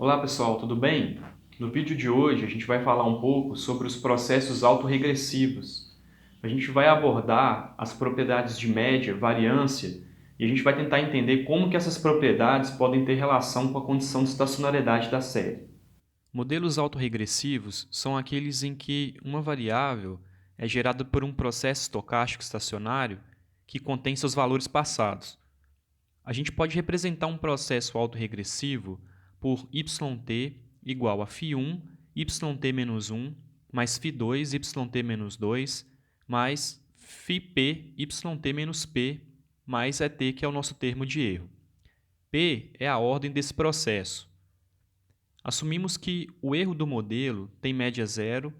Olá pessoal, tudo bem? No vídeo de hoje a gente vai falar um pouco sobre os processos autorregressivos. A gente vai abordar as propriedades de média, variância, e a gente vai tentar entender como que essas propriedades podem ter relação com a condição de estacionariedade da série. Modelos autorregressivos são aqueles em que uma variável é gerada por um processo estocástico estacionário que contém seus valores passados. A gente pode representar um processo autorregressivo por yt igual a φ1, yt-1, mais φ2, yt-2, mais φp, yt-p, mais et, que é o nosso termo de erro. P é a ordem desse processo. Assumimos que o erro do modelo tem média zero,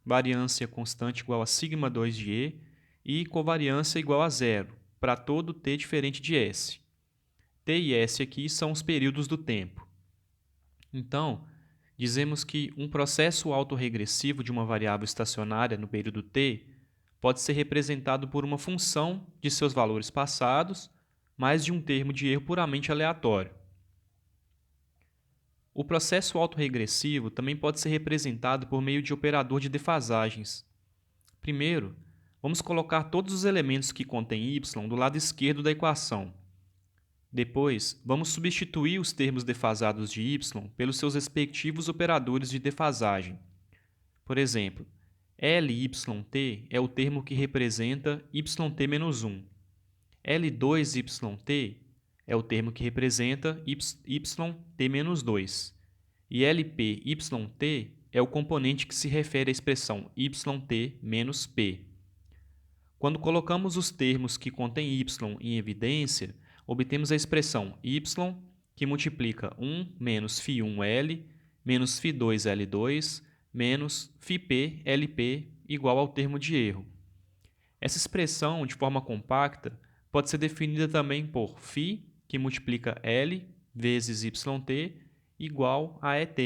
variância constante igual a σ2 de E e covariância igual a zero, para todo t diferente de S. T e S aqui são os períodos do tempo. Então, dizemos que um processo autorregressivo de uma variável estacionária no período t pode ser representado por uma função de seus valores passados, mais de um termo de erro puramente aleatório. O processo autorregressivo também pode ser representado por meio de operador de defasagens. Primeiro, vamos colocar todos os elementos que contêm y do lado esquerdo da equação. Depois, vamos substituir os termos defasados de y pelos seus respectivos operadores de defasagem. Por exemplo, Lyt é o termo que representa yt-1. L2yt é o termo que representa yt-2. E Lpyt é o componente que se refere à expressão yt menos p. Quando colocamos os termos que contêm y em evidência, obtemos a expressão y, que multiplica 1 menos φ1L, menos φ2L2, menos φp-Lp igual ao termo de erro. Essa expressão, de forma compacta, pode ser definida também por φ, que multiplica L vezes yt, igual a ET.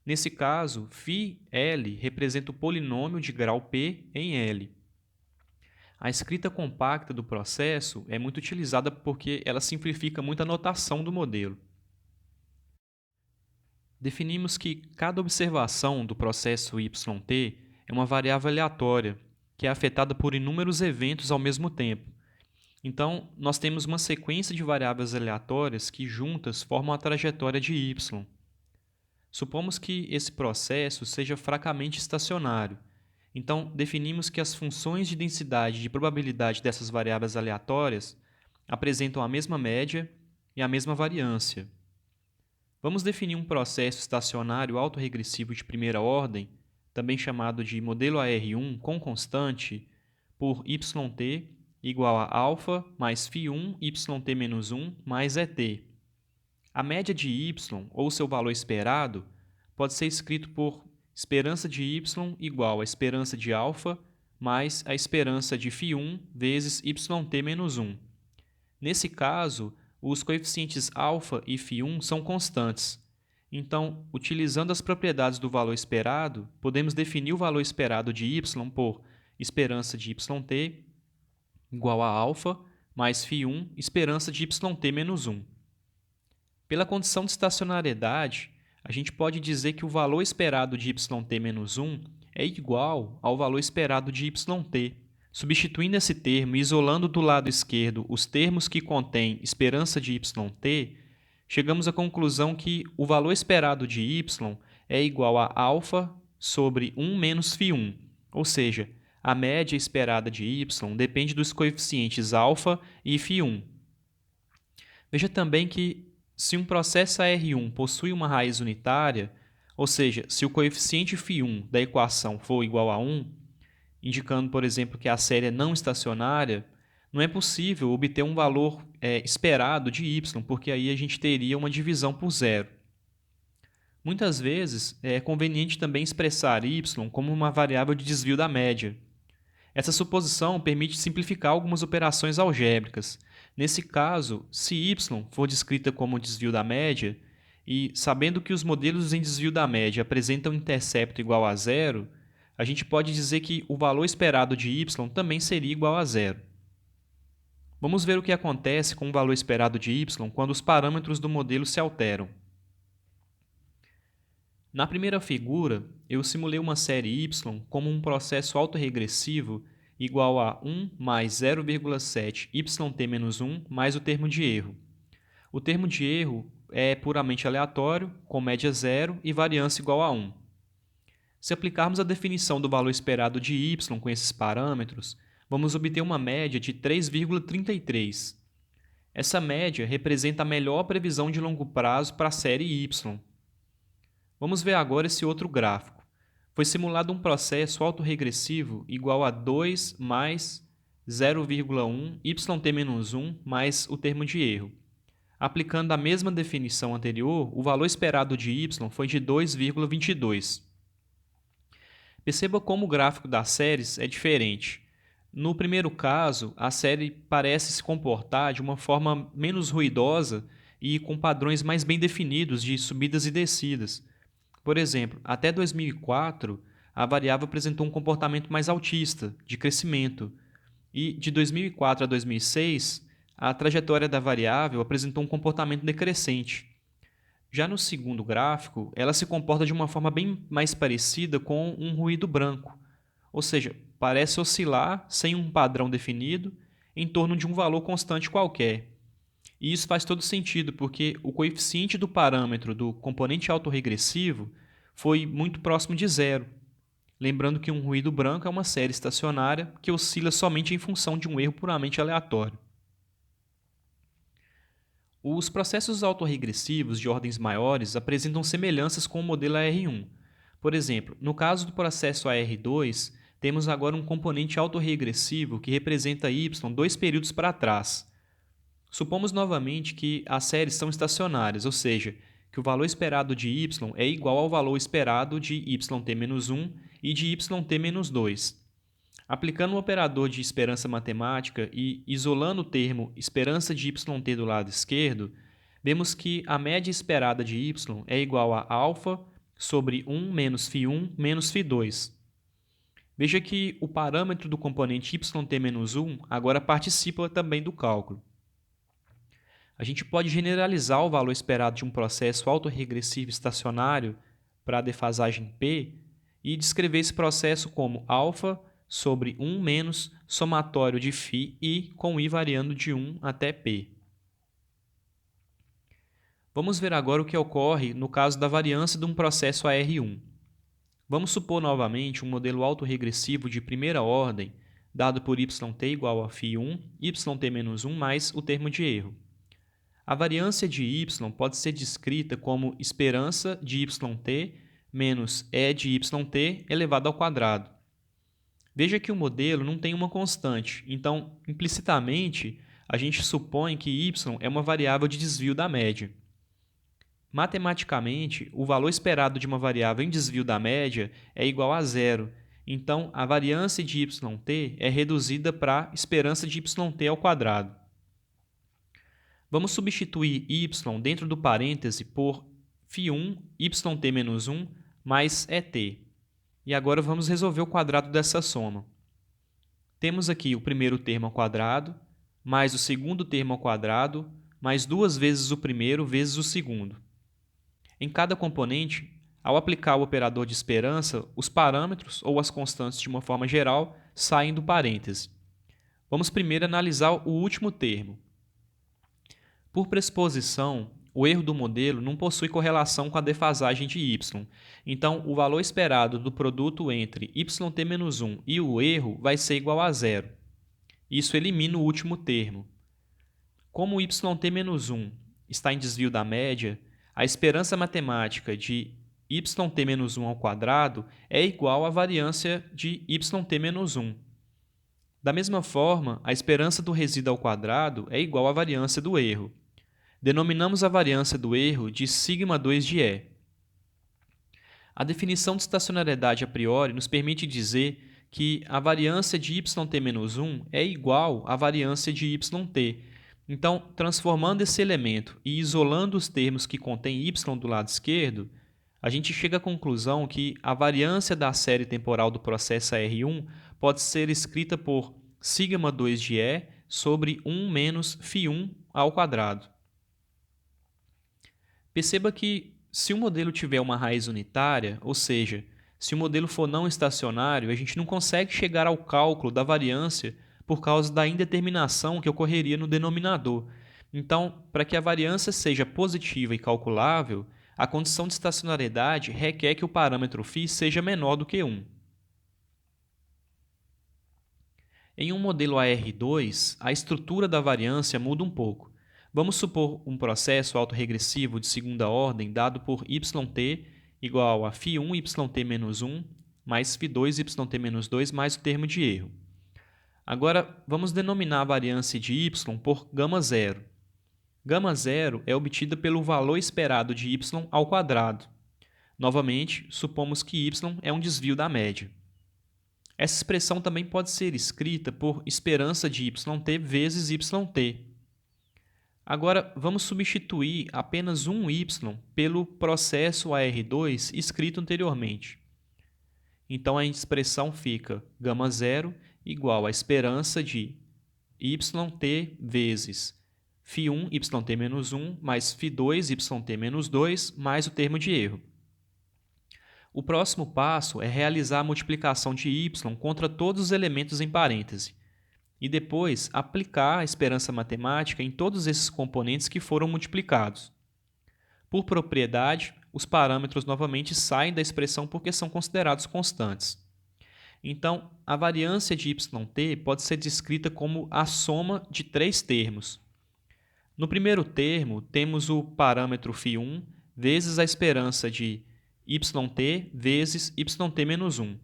Nesse caso, φL representa o polinômio de grau P em L. A escrita compacta do processo é muito utilizada porque ela simplifica muito a notação do modelo. Definimos que cada observação do processo yt é uma variável aleatória, que é afetada por inúmeros eventos ao mesmo tempo. Então, nós temos uma sequência de variáveis aleatórias que juntas formam a trajetória de y. Supomos que esse processo seja fracamente estacionário. Então, definimos que as funções de densidade e de probabilidade dessas variáveis aleatórias apresentam a mesma média e a mesma variância. Vamos definir um processo estacionário autorregressivo de primeira ordem, também chamado de modelo AR1 com constante, por yt igual a α mais φ1 yt-1 mais ET. A média de y, ou seu valor esperado, pode ser escrito por esperança de y igual a esperança de α mais a esperança de φ1 vezes yt menos 1. Nesse caso, os coeficientes α e φ1 são constantes. Então, utilizando as propriedades do valor esperado, podemos definir o valor esperado de y por esperança de yt igual a α mais φ1 esperança de yt menos 1. Pela condição de estacionariedade, a gente pode dizer que o valor esperado de yt menos 1 é igual ao valor esperado de yt. Substituindo esse termo e isolando do lado esquerdo os termos que contêm esperança de yt, chegamos à conclusão que o valor esperado de y é igual a α sobre 1 menos φ1, ou seja, a média esperada de y depende dos coeficientes α e φ1. Veja também que, se um processo AR1 possui uma raiz unitária, ou seja, se o coeficiente φ1 da equação for igual a 1, indicando, por exemplo, que a série é não estacionária, não é possível obter um valor esperado de y, porque aí a gente teria uma divisão por zero. Muitas vezes, é conveniente também expressar y como uma variável de desvio da média. Essa suposição permite simplificar algumas operações algébricas. Nesse caso, se y for descrita como desvio da média, e sabendo que os modelos em desvio da média apresentam um intercepto igual a zero, a gente pode dizer que o valor esperado de y também seria igual a zero. Vamos ver o que acontece com o valor esperado de y quando os parâmetros do modelo se alteram. Na primeira figura, eu simulei uma série y como um processo autorregressivo igual a 1 mais 0,7 yt-1 mais o termo de erro. O termo de erro é puramente aleatório, com média zero e variância igual a 1. Se aplicarmos a definição do valor esperado de y com esses parâmetros, vamos obter uma média de 3,33. Essa média representa a melhor previsão de longo prazo para a série y. Vamos ver agora esse outro gráfico. Foi simulado um processo autorregressivo igual a 2 mais 0,1 yt-1 mais o termo de erro. Aplicando a mesma definição anterior, o valor esperado de y foi de 2,22. Perceba como o gráfico das séries é diferente. No primeiro caso, a série parece se comportar de uma forma menos ruidosa e com padrões mais bem definidos de subidas e descidas. Por exemplo, até 2004, a variável apresentou um comportamento mais altista, de crescimento, e de 2004 a 2006, a trajetória da variável apresentou um comportamento decrescente. Já no segundo gráfico, ela se comporta de uma forma bem mais parecida com um ruído branco, ou seja, parece oscilar sem um padrão definido em torno de um valor constante qualquer. E isso faz todo sentido, porque o coeficiente do parâmetro do componente autorregressivo foi muito próximo de zero. Lembrando que um ruído branco é uma série estacionária que oscila somente em função de um erro puramente aleatório. Os processos autorregressivos de ordens maiores apresentam semelhanças com o modelo AR1. Por exemplo, no caso do processo AR2, temos agora um componente autorregressivo que representa y 2 períodos para trás. Supomos novamente que as séries são estacionárias, ou seja, que o valor esperado de y é igual ao valor esperado de yt-1 e de yt-2. Aplicando o operador de esperança matemática e isolando o termo esperança de yt do lado esquerdo, vemos que a média esperada de y é igual a alfa sobre 1 menos φ1 menos φ2. Veja que o parâmetro do componente yt-1 agora participa também do cálculo. A gente pode generalizar o valor esperado de um processo autorregressivo estacionário para a defasagem P e descrever esse processo como alfa sobre 1 menos somatório de φ i com i variando de 1 até P. Vamos ver agora o que ocorre no caso da variância de um processo AR1. Vamos supor novamente um modelo autorregressivo de primeira ordem, dado por yt igual a φ1, yt-1 mais o termo de erro. A variância de y pode ser descrita como esperança de yt menos e de yt elevado ao quadrado. Veja que o modelo não tem uma constante, então, implicitamente, a gente supõe que y é uma variável de desvio da média. Matematicamente, o valor esperado de uma variável em desvio da média é igual a zero, então a variância de yt é reduzida para esperança de yt ao quadrado. Vamos substituir y dentro do parêntese por φ1 yt-1 mais et. E agora vamos resolver o quadrado dessa soma. Temos aqui o primeiro termo ao quadrado, mais o segundo termo ao quadrado, mais 2 vezes o primeiro vezes o segundo. Em cada componente, ao aplicar o operador de esperança, os parâmetros ou as constantes de uma forma geral saem do parêntese. Vamos primeiro analisar o último termo. Por pressuposição, o erro do modelo não possui correlação com a defasagem de y, então o valor esperado do produto entre yt-1 e o erro vai ser igual a zero. Isso elimina o último termo. Como o yt-1 está em desvio da média, a esperança matemática de yt-1 ao quadrado é igual à variância de yt-1. Da mesma forma, a esperança do resíduo ao quadrado é igual à variância do erro. Denominamos a variância do erro de σ2 de E. A definição de estacionariedade a priori nos permite dizer que a variância de yt-1 é igual à variância de yt. Então, transformando esse elemento e isolando os termos que contêm y do lado esquerdo, a gente chega à conclusão que a variância da série temporal do processo AR1 pode ser escrita por σ2 de E sobre 1 menos φ1 ao quadrado. Perceba que Se o modelo tiver uma raiz unitária, ou seja, se o modelo for não estacionário, a gente não consegue chegar ao cálculo da variância por causa da indeterminação que ocorreria no denominador. Então, para que a variância seja positiva e calculável, a condição de estacionariedade requer que o parâmetro φ seja menor do que 1. Em um modelo AR2, a estrutura da variância muda um pouco. Vamos supor um processo autorregressivo de segunda ordem dado por yt igual a φ1 yt-1 mais φ2 yt-2 mais o termo de erro. Agora, vamos denominar a variância de y por γ0. γ0 é obtida pelo valor esperado de y ao quadrado. Novamente, supomos que y é um desvio da média. Essa expressão também pode ser escrita por esperança de yt vezes yt. Agora, vamos substituir apenas um y pelo processo AR2 escrito anteriormente. Então, a expressão fica γ0 igual a esperança de yt vezes φ1 yt-1 mais φ2 yt-2 mais o termo de erro. O próximo passo é realizar a multiplicação de y contra todos os elementos em parêntese e depois aplicar a esperança matemática em todos esses componentes que foram multiplicados. Por propriedade, os parâmetros novamente saem da expressão porque são considerados constantes. Então, a variância de yt pode ser descrita como a soma de três termos. No primeiro termo, temos o parâmetro φ1 vezes a esperança de yt vezes yt-1.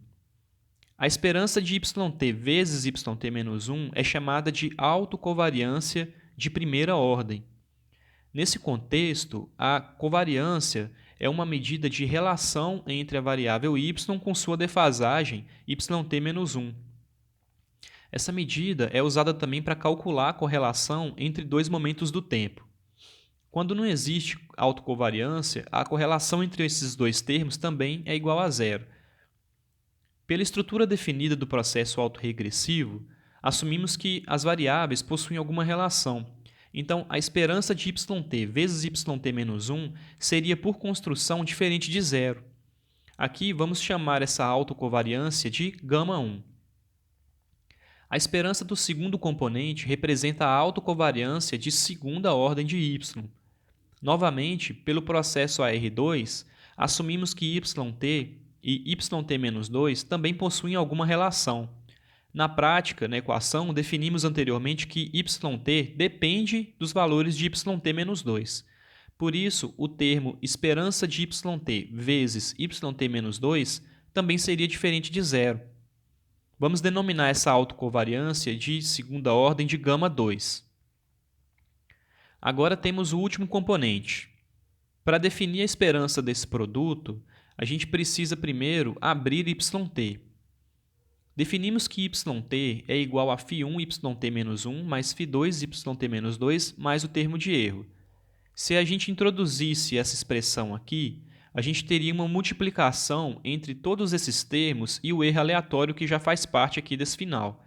A esperança de yt vezes yt-1 é chamada de autocovariância de primeira ordem. Nesse contexto, a covariância é uma medida de relação entre a variável y com sua defasagem yt-1. Essa medida é usada também para calcular a correlação entre dois momentos do tempo. Quando não existe autocovariância, a correlação entre esses dois termos também é igual a zero. Pela estrutura definida do processo autorregressivo, assumimos que as variáveis possuem alguma relação. Então, a esperança de yt vezes yt-1 seria, por construção, diferente de zero. Aqui, vamos chamar essa autocovariância de γ1. A esperança do segundo componente representa a autocovariância de segunda ordem de y. Novamente, pelo processo AR2, assumimos que yt e yt-2 também possuem alguma relação. Na prática, na equação, definimos anteriormente que yt depende dos valores de yt-2. Por isso, o termo esperança de yt vezes yt-2 também seria diferente de zero. Vamos denominar essa autocovariância de segunda ordem de γ2. Agora temos o último componente. Para definir a esperança desse produto, a gente precisa primeiro abrir yt. Definimos que yt é igual a φ1 yt-1 mais φ2 yt-2 mais o termo de erro. Se a gente introduzisse essa expressão aqui, a gente teria uma multiplicação entre todos esses termos e o erro aleatório que já faz parte aqui desse final.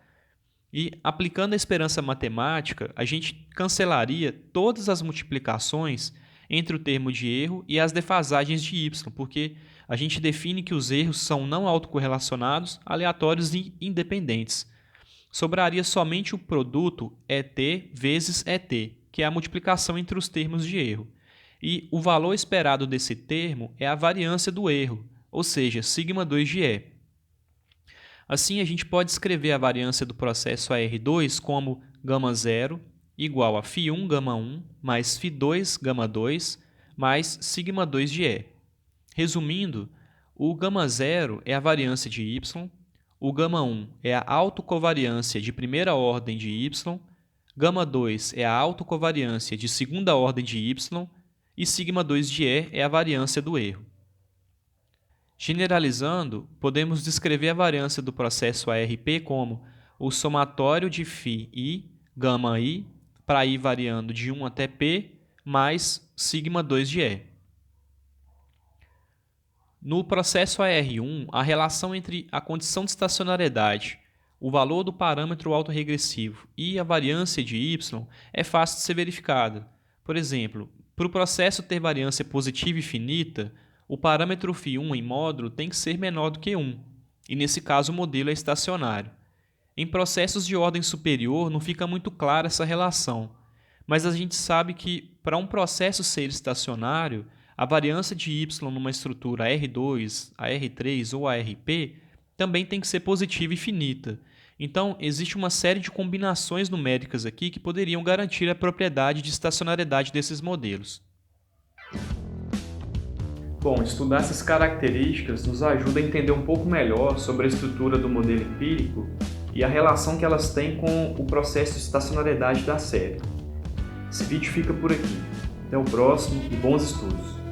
E, aplicando a esperança matemática, a gente cancelaria todas as multiplicações entre o termo de erro e as defasagens de y, porque a gente define que os erros são não autocorrelacionados, aleatórios e independentes. Sobraria somente o produto ET vezes ET, que é a multiplicação entre os termos de erro. E o valor esperado desse termo é a variância do erro, ou seja, σ2 de E. Assim, a gente pode escrever a variância do processo AR2 como γ0 igual a φ1 γ1 mais φ2 γ2 mais σ2 de E. Resumindo, o γ0 é a variância de y, o γ1 é a autocovariância de primeira ordem de y, γ2 é a autocovariância de segunda ordem de y e σ2 de E é a variância do erro. Generalizando, podemos descrever a variância do processo ARP como o somatório de φi, γi, para i variando de 1 até p, mais σ2 de E. No processo AR1, a relação entre a condição de estacionariedade, o valor do parâmetro autorregressivo e a variância de y é fácil de ser verificada. Por exemplo, Para o processo ter variância positiva e finita, o parâmetro φ1 em módulo tem que ser menor do que 1, e nesse caso o modelo é estacionário. Em processos de ordem superior não fica muito clara essa relação, mas a gente sabe que para um processo ser estacionário, a variância de y numa estrutura R2, AR3 ou ARP também tem que ser positiva e finita. Então, existe uma série de combinações numéricas aqui que poderiam garantir a propriedade de estacionariedade desses modelos. Bom, estudar essas características nos ajuda a entender um pouco melhor sobre a estrutura do modelo empírico e a relação que elas têm com o processo de estacionariedade da série. Esse vídeo fica por aqui. Até o próximo e bons estudos!